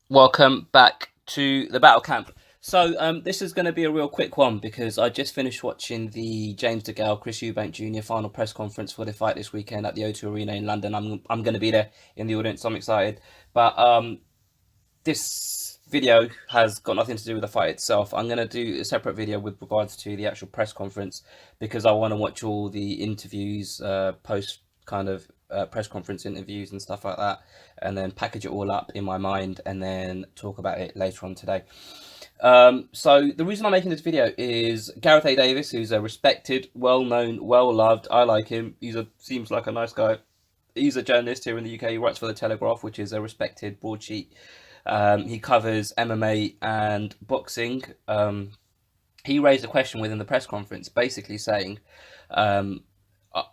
Welcome back to the Battle Camp. So this is going to be a real quick one because I just finished watching the James Degale Chris Eubank Jr. final press conference for the fight this weekend at the O2 Arena in London. I'm going to be there in the audience. I'm excited, but this video has got nothing to do with the fight itself. I'm going to do a separate video with regards to the actual press conference because I want to watch all the interviews, post kind of press conference interviews and stuff like that, and then package it all up in my mind and then talk about it later on today. So the reason I'm making this video is Gareth A. Davis, who's a respected, well-known, well-loved. I like him. Seems like a nice guy. He's a journalist here in the UK. He writes for the Telegraph, which is a respected broadsheet. He covers MMA and boxing. He raised a question within the press conference, basically saying,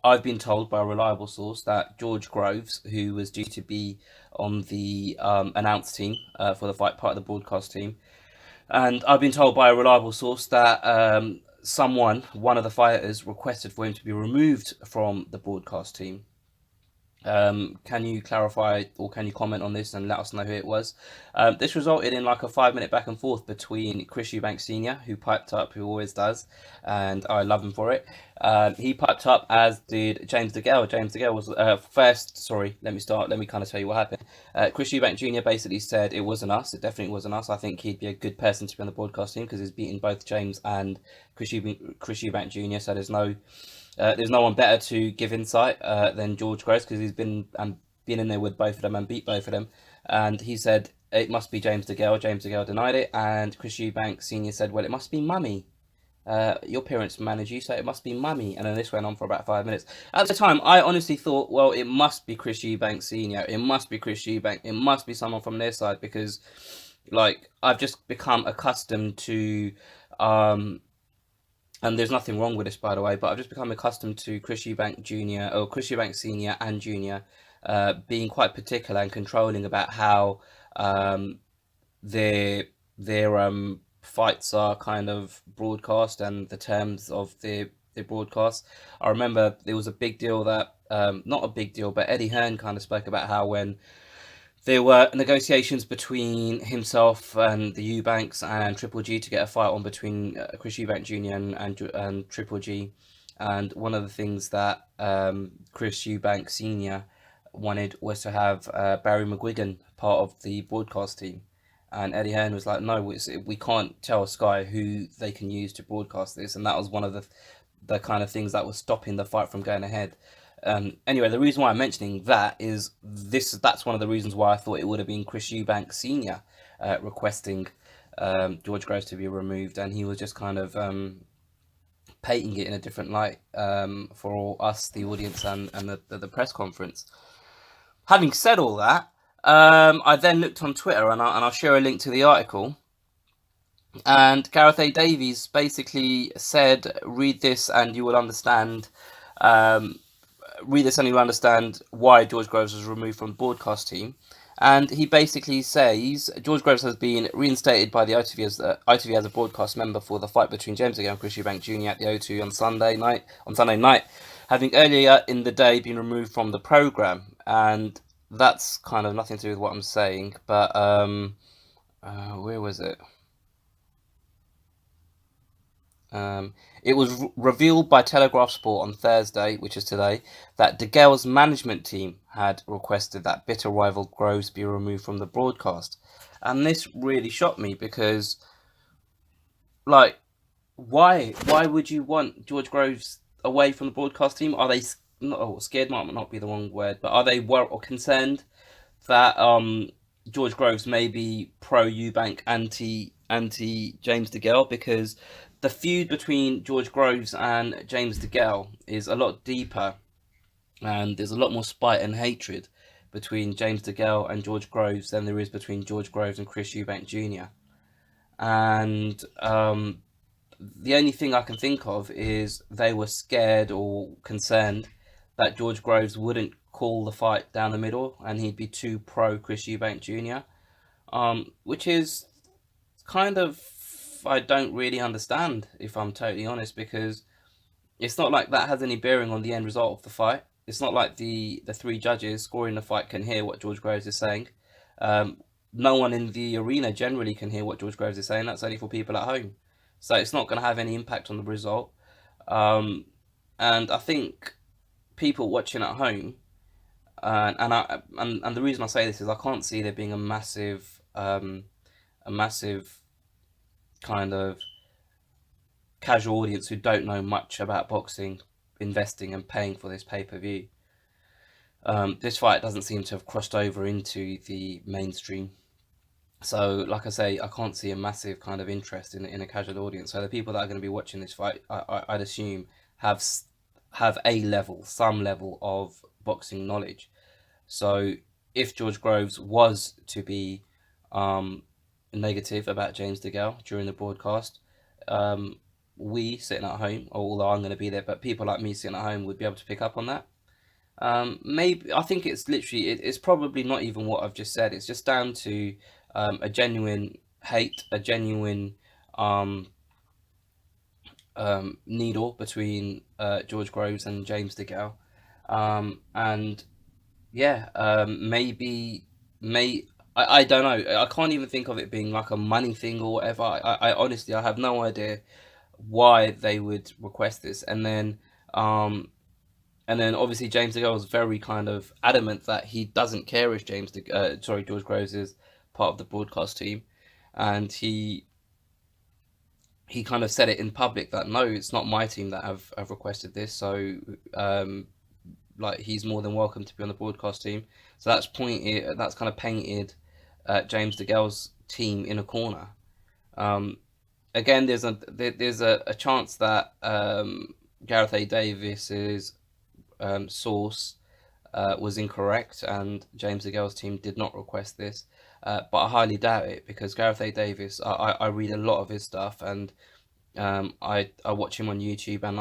I've been told by a reliable source that George Groves, who was due to be on the announced team for the fight, part of the broadcast team, and I've been told by a reliable source that one of the fighters, requested for him to be removed from the broadcast team. Can you clarify or can you comment on this and let us know who it was? This resulted in like a 5 minute back and forth between Chris Eubank Sr., who piped up, who always does, and I love him for it. He piped up, as did James Degale. James Degale was first. Sorry, let me kind of tell you what happened. Chris Eubank Jr. basically said it wasn't us. It definitely wasn't us. I think he'd be a good person to be on the broadcast team because he's beaten both James and Chris Eubank Jr. So there's no one better to give insight than George Groves because he's been in there with both of them and beat both of them. And he said it must be James Degale. James Degale denied it, and Chris Eubank Senior said, "Well, it must be Mummy. Your parents manage you, so it must be Mummy." And then this went on for about 5 minutes. At the time, I honestly thought, well, it must be Chris Eubank Senior. It must be Chris Eubank. It must be someone from their side because, like, I've just become accustomed to. And there's nothing wrong with this, by the way, but I've just become accustomed to Chris Eubank Jr. or Chris Eubank Senior and Junior being quite particular and controlling about how their fights are kind of broadcast and the terms of their broadcast. I remember there was a big deal that not a big deal, but Eddie Hearn kind of spoke about how when there were negotiations between himself and the Eubanks and Triple G to get a fight on between Chris Eubank Jr. and Triple G. And one of the things that Chris Eubank Sr. wanted was to have Barry McGuigan part of the broadcast team. And Eddie Hearn was like, no, we can't tell Sky who they can use to broadcast this. And that was one of the kind of things that was stopping the fight from going ahead. Anyway, the reason why I'm mentioning that is that's one of the reasons why I thought it would have been Chris Eubank Sr. Requesting George Groves to be removed, and he was just kind of painting it in a different light for all us, the audience, and the press conference. Having said all that, I then looked on Twitter, and I'll share a link to the article. And Gareth A. Davies basically said, read this and you will understand why George Groves was removed from the broadcast team. And he basically says George Groves has been reinstated by the ITV as a broadcast member for the fight between James Degale and Chris Eubank Jr. at the O2 on Sunday night, having earlier in the day been removed from the programme. And that's kind of nothing to do with what I'm saying, but where was it? It was revealed by Telegraph Sport on Thursday, which is today, that Degale's management team had requested that bitter rival Groves be removed from the broadcast. And this really shocked me because, like, why would you want George Groves away from the broadcast team? Are they scared? Might not be the wrong word, but are they worried or concerned that George Groves may be pro Eubank, anti James Degale? Because the feud between George Groves and James Degale is a lot deeper, and there's a lot more spite and hatred between James Degale and George Groves than there is between George Groves and Chris Eubank Jr. And the only thing I can think of is they were scared or concerned that George Groves wouldn't call the fight down the middle and he'd be too pro Chris Eubank Jr., which is kind of, I don't really understand, if I'm totally honest, because it's not like that has any bearing on the end result of the fight. It's not like the three judges scoring the fight can hear what George Groves is saying. no one in the arena generally can hear what George Groves is saying. That's only for people at home, so it's not going to have any impact on the result. Um, and I think people watching at home, and the reason I say this is I can't see there being a massive kind of casual audience who don't know much about boxing investing and paying for this pay-per-view. This fight doesn't seem to have crossed over into the mainstream. So, like I say, I can't see a massive kind of interest in a casual audience. So the people that are going to be watching this fight, I'd assume, have some level of boxing knowledge. So if George Groves was to be negative about James DeGale during the broadcast, we sitting at home, although I'm going to be there, but people like me sitting at home would be able to pick up on that. Maybe I think it's literally it's probably not even what I've just said. It's just down to a genuine hate, a genuine needle between George Groves and James DeGale, and yeah, I don't know. I can't even think of it being like a money thing or whatever. I honestly I have no idea why they would request this, and then obviously James DeGale was very kind of adamant that he doesn't care if George Groves is part of the broadcast team, and he kind of said it in public that no, it's not my team that have requested this. So like he's more than welcome to be on the broadcast team. So that's kind of painted James DeGale's team in a corner. Again, there's a chance that Gareth A. Davis's source was incorrect and James DeGale's team did not request this, but I highly doubt it because Gareth A. Davis, I read a lot of his stuff, and I watch him on YouTube, and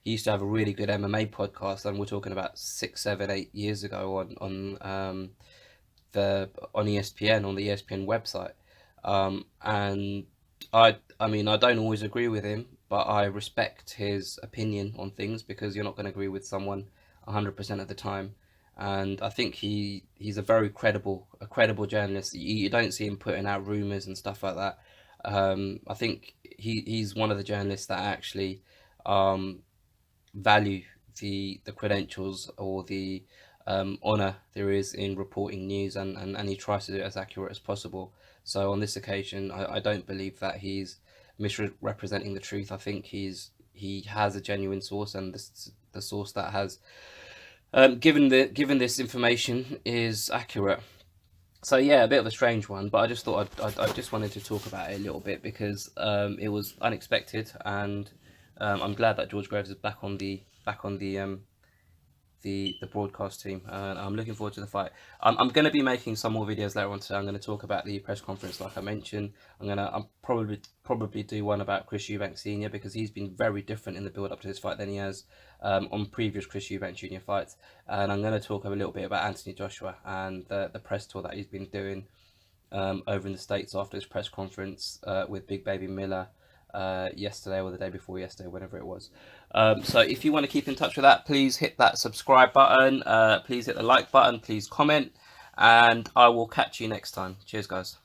he used to have a really good MMA podcast, and we're talking about 6, 7, 8 years ago on ESPN, on the ESPN website, and I mean I don't always agree with him, but I respect his opinion on things because you're not going to agree with someone 100% of the time. And I think he's a very credible journalist. You don't see him putting out rumors and stuff like that. I think he's one of the journalists that actually value the credentials or the honor there is in reporting news, and he tries to do it as accurate as possible. So on this occasion, I don't believe that he's misrepresenting the truth. I think he has a genuine source, and the source that has given this information is accurate. So yeah, a bit of a strange one, but I just thought I just wanted to talk about it a little bit because it was unexpected, and I'm glad that George Groves is back on the broadcast team, and I'm looking forward to the fight. I'm going to be making some more videos later on today. I'm going to talk about the press conference, like I mentioned. I'm probably do one about Chris Eubank Senior because he's been very different in the build up to this fight than he has on previous Chris Eubank Junior fights. And I'm going to talk a little bit about Anthony Joshua and the press tour that he's been doing over in the States after his press conference with Big Baby Miller yesterday or the day before yesterday, whenever it was. So if you want to keep in touch with that, please hit that subscribe button, please hit the like button, please comment, and I will catch you next time. Cheers, guys.